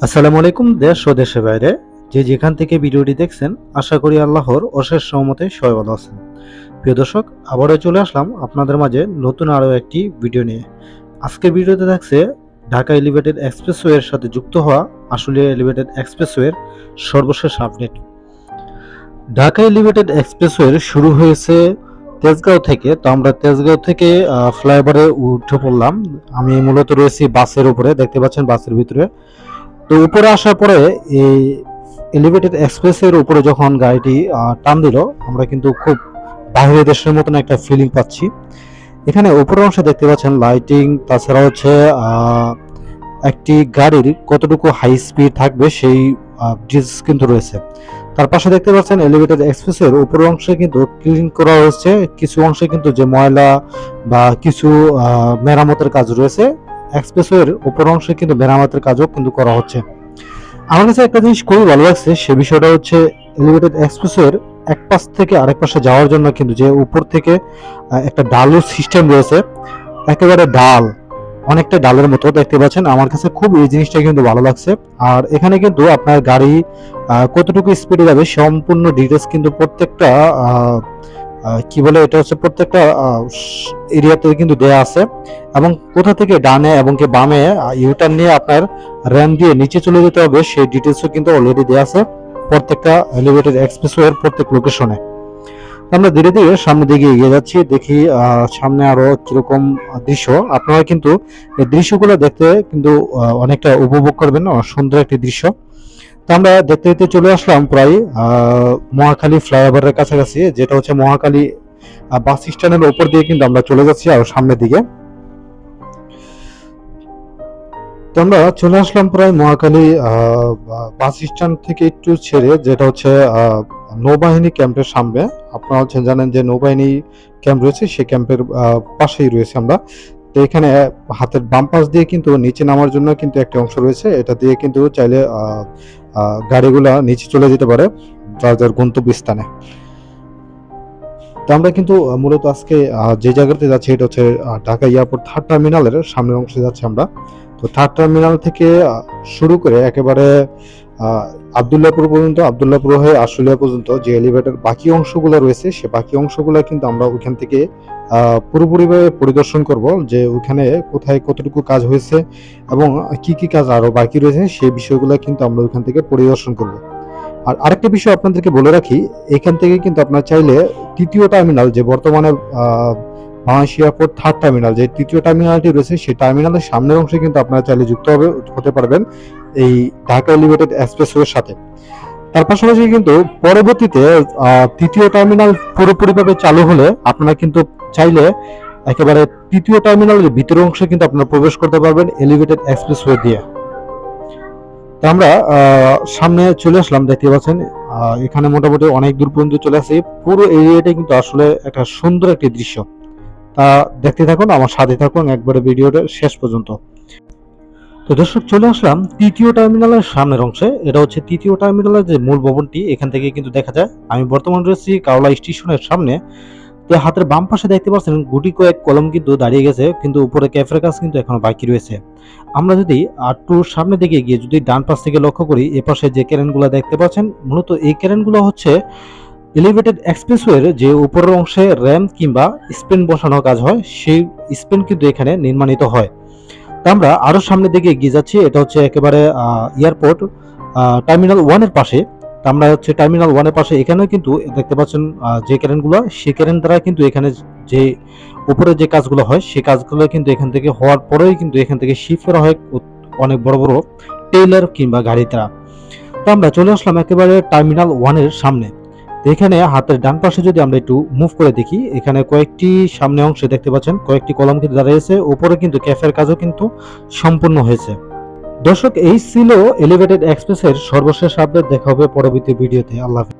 আসসালামু আলাইকুম দেশ ও দেশের বাইরে যে যেখান থেকে ভিডিওটি দেখছেন আশা করি আল্লাহর অশেষ রহমতে সবাই ভালো আছেন। প্রিয় দর্শক, আবারও চলে আসলাম আপনাদের মাঝে নতুন আরও একটি ভিডিও নিয়ে। আজকের ভিডিওতে থাকছে ঢাকা এলিভেটেড এক্সপ্রেসওয়ের সাথে যুক্ত হওয়া আশুলিয়া এলিভেটেড এক্সপ্রেসওয়ের সর্বশেষ আপডেট। ঢাকা এলিভেটেড এক্সপ্রেসওয়ের শুরু হয়েছে তেজগাঁও থেকে। তো আমরা তেজগাঁও থেকে ফ্লাইওভারে উঠে পড়লাম। আমি মূলত রয়েছি বাসের উপরে, দেখতে পাচ্ছেন বাসের ভিতরে। তো উপরে আসার পরে এই এলিভেটেড এক্সপ্রেসের উপরে যখন গাড়িটি টান দিল, আমরা কিন্তু খুব বাইরের দেশের মতন একটা ফিলিং পাচ্ছি। এখানে উপরের অংশে দেখতে পাচ্ছেন লাইটিং, তাছাড়া হচ্ছে একটি গাড়ির কতটুকু হাই স্পিড থাকবে সেই ডিটেইলস কিন্তু রয়েছে। তার পাশে দেখতে পাচ্ছেন এলিভেটেড এক্সপ্রেসের উপরের অংশে কিন্তু ক্লিন করা হয়েছে, কিছু অংশে কিন্তু যে ময়লা বা কিছু মেরামতের কাজ রয়েছে। এক্সপ্রেসওয়ের উপর অংশে কিন্তু মেরামতের কাজও কিন্তু করা হচ্ছে। আমার কাছে একটা জিনিস খুবই ভালো লাগছে, সে বিষয়টা হচ্ছে এলিভেটেড এক্সপ্রেসওয়ের এক পাশ থেকে আরেক পাশে যাওয়ার জন্য কিন্তু যে উপর থেকে একটা ডালু সিস্টেম রয়েছে, একেবারে ডাল, অনেকটা ডালের মতো দেখতে পাচ্ছেন। আমার কাছে খুব এই জিনিসটা কিন্তু ভালো লাগছে। আর এখানে কিন্তু আপনার গাড়ি কতটুকু স্পিডে যাবে সম্পূর্ণ ডিটেলস কিন্তু প্রত্যেকটা কি বলে এটা হচ্ছে প্রত্যেকটা এরিয়াতে কিন্তু দেয়া আছে, এবং কোথা থেকে ডানে এবং কি বামে ইউটার্ন নিয়ে আপনার র্যাম দিয়ে নিচে চলে যেতে হবে সেই ডিটেলসও কিন্তু অলরেডি দেয়া আছে প্রত্যেকটা এলিভেটেড এক্সপ্রেসওয়ের প্রত্যেক লোকেশনে। আমরা ধীরে ধীরে সামনের দিকে এগিয়ে যাচ্ছি, দেখি সামনে আরো কিরকম দৃশ্য। আপনারা কিন্তু এই দৃশ্যগুলো দেখতে কিন্তু অনেকটা উপভোগ করবেন, সুন্দর একটি দৃশ্য। তো আমরা দেখতে দেখতে চলে আসলাম প্রায় মহাখালী ফ্লাইওভারের কাছাকাছি, যেটা হচ্ছে মহাখালী বাস স্ট্যান্ডের উপর দিয়ে কিন্তু আমরা চলে যাচ্ছি আরো সামনের দিকে। তো আমরা চলে আসলাম প্রায় মহাখালী বাস স্ট্যান্ড থেকে একটু ছেড়ে, যেটা হচ্ছে নৌবাহিনী ক্যাম্পের সামনে। আপনারা হচ্ছে জানেন যে নৌবাহিনী ক্যাম্প রয়েছে, সেই ক্যাম্পের পাশেই রয়েছে আমরা। তো এখানে হাতের বাম পাশ দিয়ে কিন্তু নিচে নামার জন্য কিন্তু একটা অংশ রয়েছে, এটা দিয়ে কিন্তু চাইলে গাড়িগুলা নিচে চলে যেতে পারে যার গন্তব্যস্থানে। তো আমরা কিন্তু মূলত আজকে যে জায়গাতে যাচ্ছি এটা হচ্ছে ঢাকা এয়ারপোর্ট থার্ড টার্মিনালের সামনের অংশে যাচ্ছি আমরা। তো থার্ড টার্মিনাল থেকে শুরু করে একেবারে আবদুল্লাহপুর পর্যন্ত, আবদুল্লাহপুর হয়ে আশুলিয়া পর্যন্ত যে এলিভেটর বাকি অংশগুলো রয়েছে, সে বাকি অংশগুলো কিন্তু আমরা ওইখান থেকে পুরোপুরিভাবে পরিদর্শন করব, যে ওইখানে কোথায় কতটুকু কাজ হয়েছে এবং কি কি কাজ আরো বাকি রয়েছে সেই বিষয়গুলো কিন্তু আমরা ওইখান থেকে পরিদর্শন করব। আর আরেকটা বিষয় আপনাদেরকে বলে রাখি, এখান থেকে কিন্তু আপনার চাইলে তৃতীয় টার্মিনাল, যে বর্তমানে বাংলাদেশ এয়ারপোর্ট থার্ড টার্মিনাল যে তৃতীয় টার্মিনালটি রয়েছে, সেই টার্মিনালের সামনের অংশে কিন্তু আপনারা চাইলে যুক্ত হতে পারবেন এই ঢাকা এলিভেটেড এক্সপ্রেসওয়ের সাথে। তার পাশাপাশি কিন্তু পরবর্তীতে তৃতীয় টার্মিনাল পুরোপুরিভাবে চালু হলে আপনারা কিন্তু চাইলে একেবারে তৃতীয় টার্মিনালের ভিতরের অংশে কিন্তু আপনারা প্রবেশ করতে পারবেন এলিভেটেড এক্সপ্রেসওয়ে দিয়ে। তো আমরা সামনে চলে আসলাম, দেখতে পাচ্ছেন এখানে মোটামুটি অনেক দূর পর্যন্ত চলে আসি। পুরো এরিয়াটা কিন্তু আসলে একটা সুন্দর একটি দৃশ্য। তা দেখতে থাকুন, আমার সাথে থাকুন একবারে ভিডিওটা শেষ পর্যন্ত। তো দর্শক, চলে আসলাম তৃতীয় টার্মিনালের সামনের অংশে। এটা হচ্ছে তৃতীয় টার্মিনালের যে মূল ভবনটি, এখান থেকে কিন্তু দেখা যায়। আমি বর্তমানে রয়েছি কাওলা স্টেশনের সামনে। তো হাতের বাম পাশে দেখতে পাচ্ছেন গুটি কয়েক কলম কিন্তু দাঁড়িয়ে গেছে, কিন্তু উপরে ক্যাফের কাজ কিন্তু এখনো বাকি রয়েছে। আমরা যদি একটু সামনে দিকে গিয়ে যদি ডান পাশ থেকে লক্ষ্য করি, এ পাশে যে ক্রেনগুলো দেখতে পাচ্ছেন, মূলত এই ক্রেনগুলো হচ্ছে এলিভেটেড এক্সপ্রেসওয়ের যে উপরের অংশে র্যাম কিংবা স্পেন বসানোর কাজ হয়, সেই স্পেন কিন্তু এখানে নির্মাণিত হয়। তো আমরা আরো সামনের দিকে এগিয়ে যাচ্ছি, এটা হচ্ছে একেবারে এয়ারপোর্ট টার্মিনাল 1 এর পাশে। আমরা হচ্ছে টার্মিনাল 1 এর পাশে, এখানেও কিন্তু দেখতে পাচ্ছেন যে ক্রেনগুলো, সেই ক্রেন দ্বারা কিন্তু এখানে যে উপরে যে কাজগুলো হয় সেই কাজগুলো কিন্তু এখান থেকে হওয়ার পরেই কিন্তু এখান থেকে শিফট করা হয় অনেক বড় বড় টেইলার কিংবা গাড়ি দ্বারা। তো আমরা চলে আসলাম একেবারে টার্মিনাল 1 এর সামনে। এখানে হাতের ডান পাশে যদি আমরা একটু মুভ করে দেখি, এখানে কয়েকটি সামনে অংশে দেখতে পাচ্ছেন কয়েকটি কলম কিন্তু দাঁড়িয়েছে, উপরে কিন্তু ক্যাফের কাজও কিন্তু সম্পূর্ণ হয়েছে। দর্শক, এই ছিল এলিভেটেড এক্সপ্রেসের সর্বশেষ আপডেট। দেখা হবে পরবর্তী ভিডিওতে। আল্লাহ হাফেজ।